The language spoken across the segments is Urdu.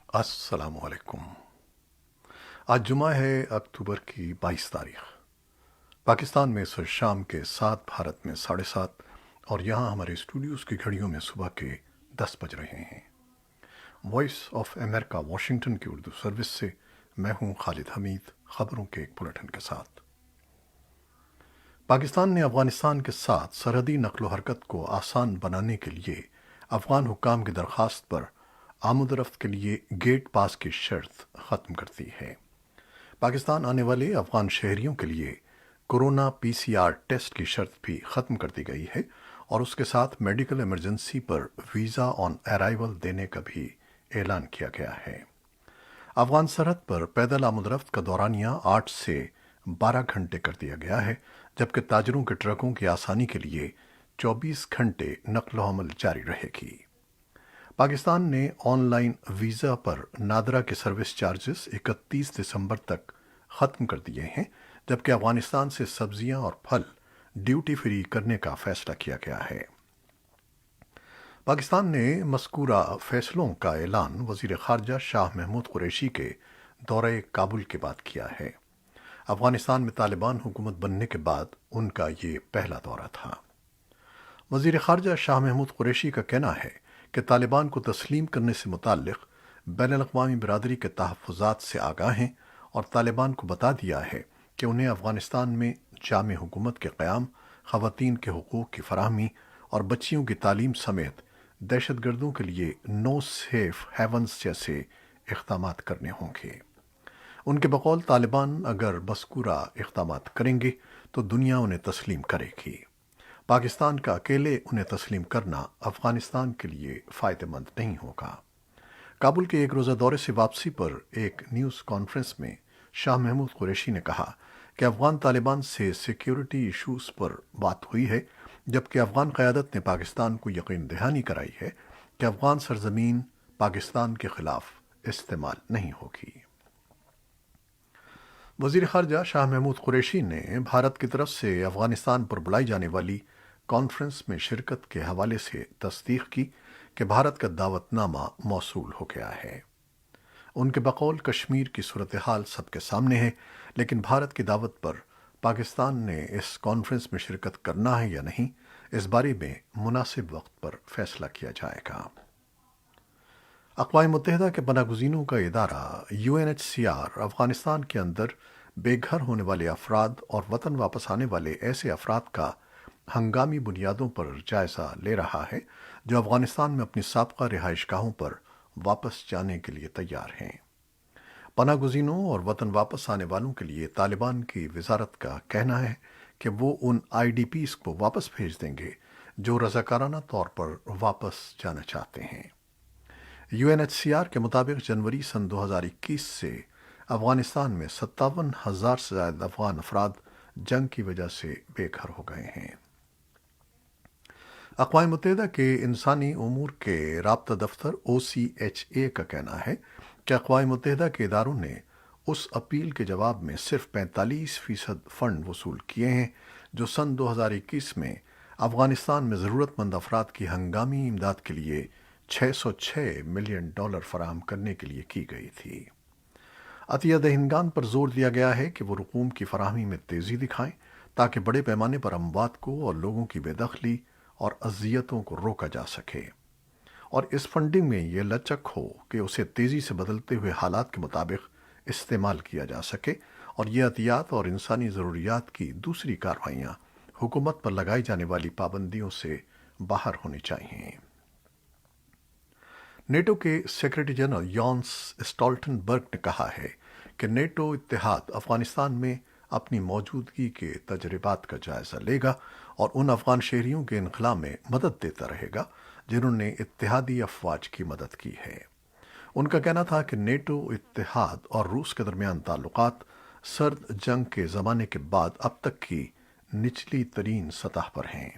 السلام علیکم۔ آج جمعہ ہے، اکتوبر کی 22 تاریخ۔ پاکستان میں اس شام کے 7، بھارت میں 7:30، اور یہاں ہمارے اسٹوڈیوز کی گھڑیوں میں صبح کے 10 بج رہے ہیں۔ وائس آف امریکہ واشنگٹن کی اردو سروس سے میں ہوں خالد حمید، خبروں کے ایک بلیٹن کے ساتھ۔ پاکستان نے افغانستان کے ساتھ سرحدی نقل و حرکت کو آسان بنانے کے لیے افغان حکام کی درخواست پر آمد و رفت کے لیے گیٹ پاس کی شرط ختم کر دی ہے۔ پاکستان آنے والے افغان شہریوں کے لیے کورونا PCR ٹیسٹ کی شرط بھی ختم کر دی گئی ہے، اور اس کے ساتھ میڈیکل ایمرجنسی پر ویزا آن ارائیول دینے کا بھی اعلان کیا گیا ہے۔ افغان سرحد پر پیدل آمد و رفت کا دورانیہ 8 سے 12 گھنٹے کر دیا گیا ہے، جبکہ تاجروں کے ٹرکوں کی آسانی کے لیے 24 گھنٹے نقل و حمل جاری رہے گی۔ پاکستان نے آن لائن ویزا پر نادرا کے سروس چارجز 31 دسمبر تک ختم کر دیے ہیں، جبکہ افغانستان سے سبزیاں اور پھل ڈیوٹی فری کرنے کا فیصلہ کیا گیا ہے۔ پاکستان نے مذکورہ فیصلوں کا اعلان وزیر خارجہ شاہ محمود قریشی کے دورہ کابل کے بعد کیا ہے۔ افغانستان میں طالبان حکومت بننے کے بعد ان کا یہ پہلا دورہ تھا۔ وزیر خارجہ شاہ محمود قریشی کا کہنا ہے کہ طالبان کو تسلیم کرنے سے متعلق بین الاقوامی برادری کے تحفظات سے آگاہ ہیں، اور طالبان کو بتا دیا ہے کہ انہیں افغانستان میں جامع حکومت کے قیام، خواتین کے حقوق کی فراہمی اور بچیوں کی تعلیم سمیت دہشت گردوں کے لیے نو سیف ہیونز جیسے اقدامات کرنے ہوں گے۔ ان کے بقول طالبان اگر مذکورہ اقدامات کریں گے تو دنیا انہیں تسلیم کرے گی۔ پاکستان کا اکیلے انہیں تسلیم کرنا افغانستان کے لیے فائدہ مند نہیں ہوگا۔ کابل کے ایک روزہ دورے سے واپسی پر ایک نیوز کانفرنس میں شاہ محمود قریشی نے کہا کہ افغان طالبان سے سیکیورٹی ایشوز پر بات ہوئی ہے، جبکہ افغان قیادت نے پاکستان کو یقین دہانی کرائی ہے کہ افغان سرزمین پاکستان کے خلاف استعمال نہیں ہوگی۔ وزیر خارجہ شاہ محمود قریشی نے بھارت کی طرف سے افغانستان پر بلائی جانے والی کانفرنس میں شرکت کے حوالے سے تصدیق کی کہ بھارت کا دعوت نامہ موصول ہو گیا ہے۔ ان کے بقول کشمیر کی صورتحال سب کے سامنے ہے، لیکن بھارت کی دعوت پر پاکستان نے اس کانفرنس میں شرکت کرنا ہے یا نہیں، اس بارے میں مناسب وقت پر فیصلہ کیا جائے گا۔ اقوام متحدہ کے پناہ گزینوں کا ادارہ UNHCR افغانستان کے اندر بے گھر ہونے والے افراد اور وطن واپس آنے والے ایسے افراد کا ہنگامی بنیادوں پر جائزہ لے رہا ہے جو افغانستان میں اپنی سابقہ رہائش گاہوں پر واپس جانے کے لیے تیار ہیں۔ پناہ گزینوں اور وطن واپس آنے والوں کے لیے طالبان کی وزارت کا کہنا ہے کہ وہ ان IDPs کو واپس بھیج دیں گے جو رضاکارانہ طور پر واپس جانا چاہتے ہیں۔ UNHCR کے مطابق جنوری سن 2021 سے افغانستان میں 57,000 سے زائد افغان افراد جنگ کی وجہ سے بے گھر ہو گئے ہیں۔ اقوام متحدہ کے انسانی امور کے رابطہ دفتر OCHA کا کہنا ہے کہ اقوام متحدہ کے اداروں نے اس اپیل کے جواب میں صرف 45% فنڈ وصول کیے ہیں جو سن 2021 میں افغانستان میں ضرورت مند افراد کی ہنگامی امداد کے لیے $606 ملین فراہم کرنے کے لیے کی گئی تھی۔ عطیہ دہندگان پر زور دیا گیا ہے کہ وہ رقوم کی فراہمی میں تیزی دکھائیں تاکہ بڑے پیمانے پر اموات کو اور لوگوں کی بے دخلی اور اذیتوں کو روکا جا سکے، اور اس فنڈنگ میں یہ لچک ہو کہ اسے تیزی سے بدلتے ہوئے حالات کے مطابق استعمال کیا جا سکے، اور یہ عطیات اور انسانی ضروریات کی دوسری کارروائیاں حکومت پر لگائی جانے والی پابندیوں سے باہر ہونی چاہیے۔ نیٹو کے سیکریٹری جنرل یانس اسٹالٹنبرگ نے کہا ہے کہ نیٹو اتحاد افغانستان میں اپنی موجودگی کے تجربات کا جائزہ لے گا اور ان افغان شہریوں کے انخلاء میں مدد دیتا رہے گا جنہوں نے اتحادی افواج کی مدد کی ہے۔ ان کا کہنا تھا کہ نیٹو اتحاد اور روس کے درمیان تعلقات سرد جنگ کے زمانے کے بعد اب تک کی نچلی ترین سطح پر ہیں۔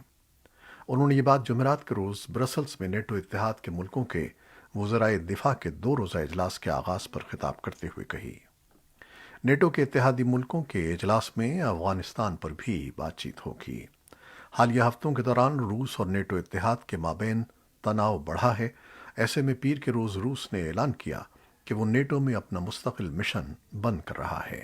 انہوں نے یہ بات جمعرات کے روز برسلز میں نیٹو اتحاد کے ملکوں کے وزرائے دفاع کے 2 روزہ اجلاس کے آغاز پر خطاب کرتے ہوئے کہی۔ نیٹو کے اتحادی ملکوں کے اجلاس میں افغانستان پر بھی بات چیت ہوگی۔ حالیہ ہفتوں کے دوران روس اور نیٹو اتحاد کے مابین تناؤ بڑھا ہے۔ ایسے میں پیر کے روز روس نے اعلان کیا کہ وہ نیٹو میں اپنا مستقل مشن بند کر رہا ہے۔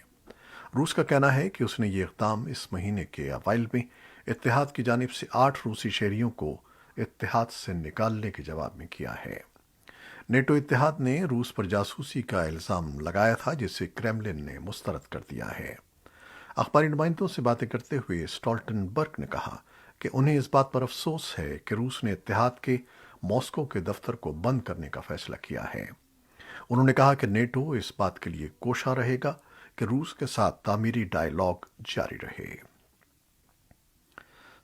روس کا کہنا ہے کہ اس نے یہ اقدام اس مہینے کے اوائل میں اتحاد کی جانب سے 8 روسی شہریوں کو اتحاد سے نکالنے کے جواب میں کیا ہے۔ نیٹو اتحاد نے روس پر جاسوسی کا الزام لگایا تھا، جسے کریملن نے مسترد کر دیا ہے۔ اخباری نمائندوں سے باتیں کرتے ہوئے اسٹالٹنبرگ نے کہا کہ انہیں اس بات پر افسوس ہے کہ روس نے اتحاد کے ماسکو کے دفتر کو بند کرنے کا فیصلہ کیا ہے۔ انہوں نے کہا کہ نیٹو اس بات کے لیے کوشاں رہے گا کہ روس کے ساتھ تعمیری ڈائیلاگ جاری رہے۔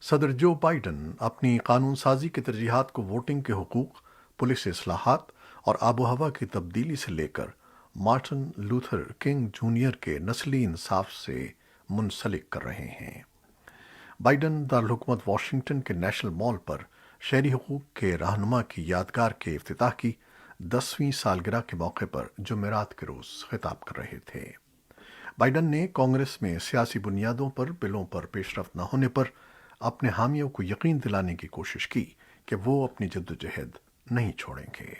صدر جو بائیڈن اپنی قانون سازی کی ترجیحات کو ووٹنگ کے حقوق، پولیس اصلاحات اور آب و ہوا کی تبدیلی سے لے کر مارٹن لوتھر کنگ جونیئر کے نسلی انصاف سے منسلک کر رہے ہیں۔ بائیڈن دارالحکومت واشنگٹن کے نیشنل مال پر شہری حقوق کے رہنما کی یادگار کے افتتاح کی 10ویں سالگرہ کے موقع پر جمعرات کے روز خطاب کر رہے تھے۔ بائیڈن نے کانگریس میں سیاسی بنیادوں پر بلوں پر پیش رفت نہ ہونے پر اپنے حامیوں کو یقین دلانے کی کوشش کی کہ وہ اپنی جدوجہد نہیں چھوڑیں گے۔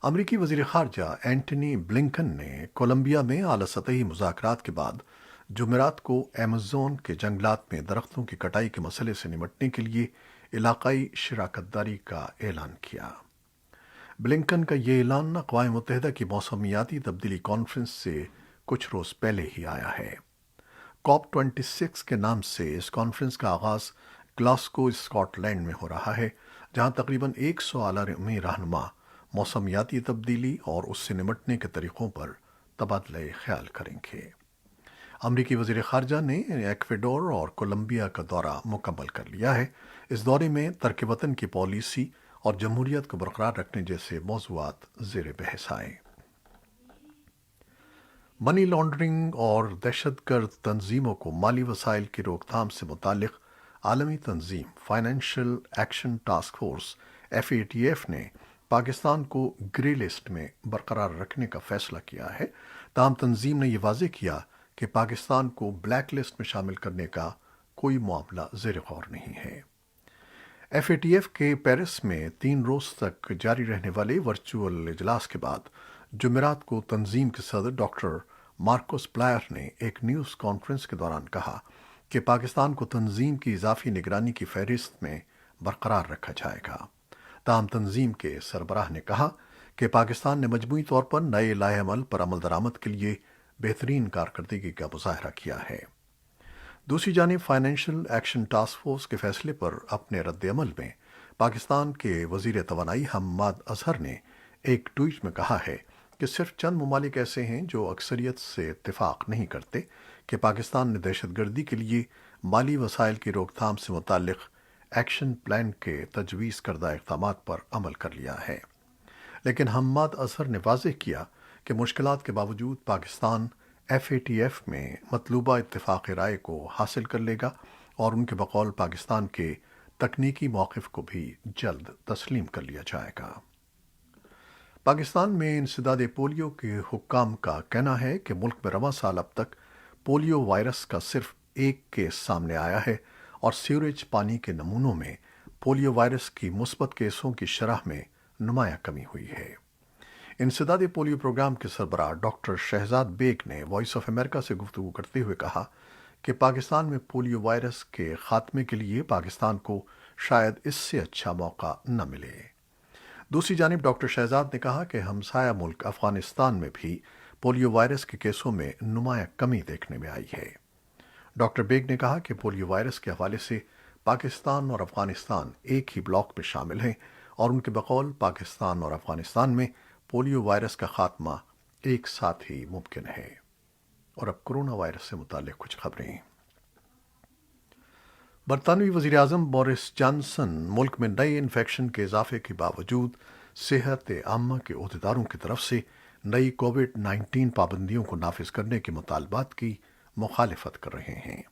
امریکی وزیر خارجہ اینٹنی بلنکن نے کولمبیا میں اعلیٰ سطحی مذاکرات کے بعد جمعرات کو ایمیزون کے جنگلات میں درختوں کی کٹائی کے مسئلے سے نمٹنے کے لیے علاقائی شراکت داری کا اعلان کیا۔ بلنکن کا یہ اعلان اقوام متحدہ کی موسمیاتی تبدیلی کانفرنس سے کچھ روز پہلے ہی آیا ہے۔ کاپ 26 کے نام سے اس کانفرنس کا آغاز گلاسگو، اسکاٹ لینڈ میں ہو رہا ہے، جہاں تقریباً 100 عالمی رہنما موسمیاتی تبدیلی اور اس سے نمٹنے کے طریقوں پر تبادلہ خیال کریں گے۔ امریکی وزیر خارجہ نے ایکویڈور اور کولمبیا کا دورہ مکمل کر لیا ہے۔ اس دورے میں ترک وطن کی پالیسی اور جمہوریت کو برقرار رکھنے جیسے موضوعات زیر بحث آئے۔ منی لانڈرنگ اور دہشت گرد تنظیموں کو مالی وسائل کی روک تھام سے متعلق عالمی تنظیم financial action task force FATF نے پاکستان کو گرے لسٹ میں برقرار رکھنے کا فیصلہ کیا ہے۔ تاہم تنظیم نے یہ واضح کیا کہ پاکستان کو بلیک لسٹ میں شامل کرنے کا کوئی معاملہ زیر غور نہیں ہے۔ FATF کے پیرس میں 3 روز تک جاری رہنے والے ورچوئل اجلاس کے بعد جمعرات کو تنظیم کے صدر ڈاکٹر مارکوس پلائر نے ایک نیوز کانفرنس کے دوران کہا کہ پاکستان کو تنظیم کی اضافی نگرانی کی فہرست میں برقرار رکھا جائے گا۔ تاہم تنظیم کے سربراہ نے کہا کہ پاکستان نے مجموعی طور پر نئے لائحہ عمل پر عمل درآمد کے لیے بہترین کارکردگی کا مظاہرہ کیا ہے۔ دوسری جانب فائنینشل ایکشن ٹاسک فورس کے فیصلے پر اپنے رد عمل میں پاکستان کے وزیر توانائی حماد اظہر نے ایک ٹویٹ میں کہا ہے کہ صرف چند ممالک ایسے ہیں جو اکثریت سے اتفاق نہیں کرتے کہ پاکستان نے دہشت گردی کے لیے مالی وسائل کی روک تھام سے متعلق ایکشن پلان کے تجویز کردہ اقدامات پر عمل کر لیا ہے۔ لیکن حماد اظہر نے واضح کیا کہ مشکلات کے باوجود پاکستان FATF میں مطلوبہ اتفاق رائے کو حاصل کر لے گا اور ان کے بقول پاکستان کے تکنیکی موقف کو بھی جلد تسلیم کر لیا جائے گا۔ پاکستان میں انسداد پولیو کے حکام کا کہنا ہے کہ ملک میں رواں سال اب تک پولیو وائرس کا صرف ایک کیس سامنے آیا ہے اور سیوریج پانی کے نمونوں میں پولیو وائرس کی مثبت کیسوں کی شرح میں نمایاں کمی ہوئی ہے۔ انسداد پولیو پروگرام کے سربراہ ڈاکٹر شہزاد بیگ نے وائس آف امریکہ سے گفتگو کرتے ہوئے کہا کہ پاکستان میں پولیو وائرس کے خاتمے کے لیے پاکستان کو شاید اس سے اچھا موقع نہ ملے۔ دوسری جانب ڈاکٹر شہزاد نے کہا کہ ہمسایہ ملک افغانستان میں بھی پولیو وائرس کے کیسوں میں نمایاں کمی دیکھنے میں آئی ہے۔ ڈاکٹر بیگ نے کہا کہ پولیو وائرس کے حوالے سے پاکستان اور افغانستان ایک ہی بلاک میں شامل ہیں اور ان کے بقول پاکستان اور افغانستان میں پولیو وائرس کا خاتمہ ایک ساتھ ہی ممکن ہے۔ اور اب کرونا وائرس سے متعلق کچھ خبریں۔ برطانوی وزیر اعظم بورس جانسن ملک میں نئے انفیکشن کے اضافے کے باوجود صحت عامہ کے عہدیداروں کی طرف سے نئی کووڈ-19 پابندیوں کو نافذ کرنے کے مطالبات کی مخالفت کر رہے ہیں۔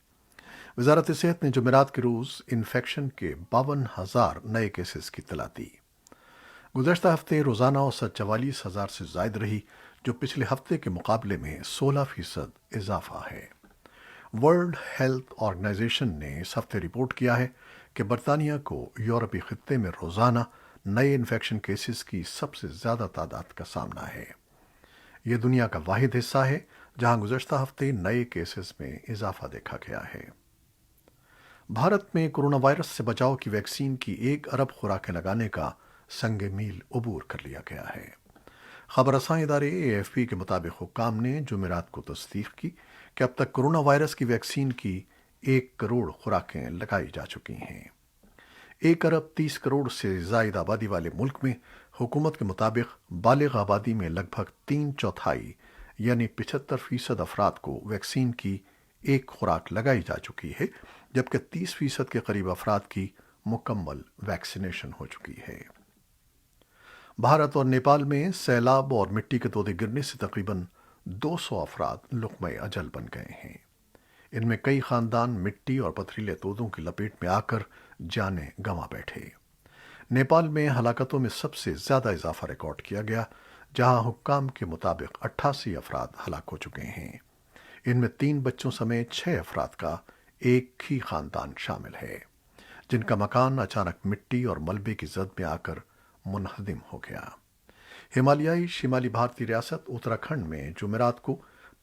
وزارت صحت نے جمعرات کے روز انفیکشن کے 52,000 نئے کیسز کی اطلاع دی۔ گزشتہ ہفتے روزانہ اوسط 44,000 سے زائد رہی، جو پچھلے ہفتے کے مقابلے میں 16% اضافہ ہے۔ ورلڈ ہیلتھ آرگنائزیشن نے اس ہفتے رپورٹ کیا ہے کہ برطانیہ کو یورپی خطے میں روزانہ نئے انفیکشن کیسز کی سب سے زیادہ تعداد کا سامنا ہے۔ یہ دنیا کا واحد حصہ ہے جہاں گزشتہ ہفتے نئے کیسز میں اضافہ دیکھا گیا ہے۔ بھارت میں کرونا وائرس سے بچاؤ کی ویکسین کی 1 ارب خوراکیں لگانے کا سنگ میل عبور کر لیا گیا ہے۔ خبر رساں ادارے AFP کے مطابق حکام نے جمعرات کو تصدیق کی کہ اب تک کرونا وائرس کی ویکسین کی 1 کروڑ خوراکیں لگائی جا چکی ہیں۔ 1 ارب 30 کروڑ سے زائد آبادی والے ملک میں حکومت کے مطابق بالغ آبادی میں لگ بھگ 3/4 یعنی 75% افراد کو ویکسین کی 1 خوراک لگائی جا چکی ہے، جبکہ 30% کے قریب افراد کی مکمل ویکسینیشن ہو چکی ہے۔ بھارت اور نیپال میں سیلاب اور مٹی کے تودے گرنے سے تقریباً 200 افراد لقمہ اجل بن گئے ہیں۔ ان میں کئی خاندان مٹی اور پتھریلے تودوں کی لپیٹ میں آ کر جانیں گنوا بیٹھے۔ نیپال میں ہلاکتوں میں سب سے زیادہ اضافہ ریکارڈ کیا گیا، جہاں حکام کے مطابق 88 افراد ہلاک ہو چکے ہیں۔ ان میں 3 بچوں سمیت 6 افراد کا ایک ہی خاندان شامل ہے، جن کا مکان اچانک مٹی اور ملبے کی زد میں آ کر منہدم ہو گیا۔ ہمالیائی شمالی بھارتی ریاست اتراکھنڈ میں جمعرات کو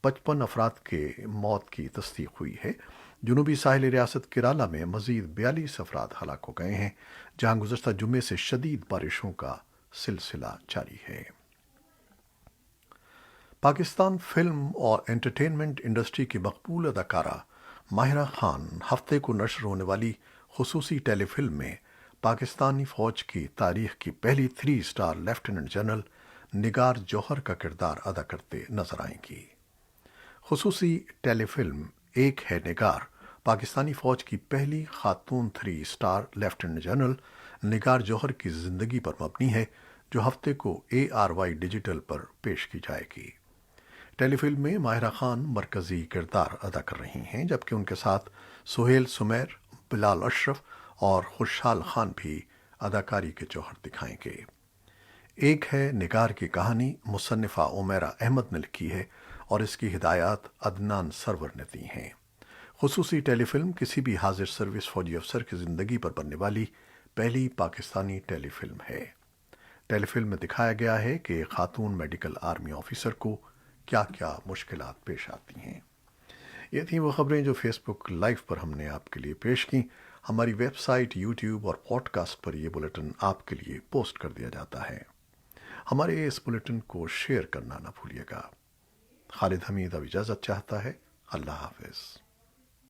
55 افراد کے موت کی تصدیق ہوئی ہے۔ جنوبی ساحلی ریاست کیرالہ میں مزید 42 افراد ہلاک ہو گئے ہیں، جہاں گزشتہ جمعے سے شدید بارشوں کا سلسلہ جاری ہے۔ پاکستان فلم اور انٹرٹینمنٹ انڈسٹری کی مقبول اداکارہ ماہرہ خان ہفتے کو نشر ہونے والی خصوصی ٹیلی فلم میں پاکستانی فوج کی تاریخ کی پہلی 3 اسٹار لیفٹیننٹ جنرل نگار جوہر کا کردار ادا کرتے نظر آئیں گی۔ خصوصی ٹیلی فلم ایک ہے نگار پاکستانی فوج کی پہلی خاتون 3 اسٹار لیفٹیننٹ جنرل نگار جوہر کی زندگی پر مبنی ہے، جو ہفتے کو ARY ڈیجیٹل پر پیش کی جائے گی۔ ٹیلی فلم میں ماہرہ خان مرکزی کردار ادا کر رہی ہیں، جبکہ ان کے ساتھ سہیل سمیر، بلال اشرف اور خوشحال خان بھی اداکاری کے جوہر دکھائیں گے۔ ایک ہے نگار کی کہانی مصنفہ عمیرہ احمد نے لکھی ہے اور اس کی ہدایات عدنان سرور نے دی ہیں۔ خصوصی ٹیلی فلم کسی بھی حاضر سروس فوجی افسر کی زندگی پر بننے والی پہلی پاکستانی ٹیلی فلم ہے۔ ٹیلی فلم میں دکھایا گیا ہے کہ خاتون میڈیکل آرمی آفیسر کو کیا کیا مشکلات پیش آتی ہیں۔ یہ تھیں وہ خبریں جو فیس بک لائیو پر ہم نے آپ کے لیے پیش کیں۔ ہماری ویب سائٹ، یوٹیوب اور پوڈ کاسٹ پر یہ بلیٹن آپ کے لیے پوسٹ کر دیا جاتا ہے۔ ہمارے اس بلیٹن کو شیئر کرنا نہ بھولیے گا۔ خالد حمید اب اجازت چاہتا ہے۔ اللہ حافظ۔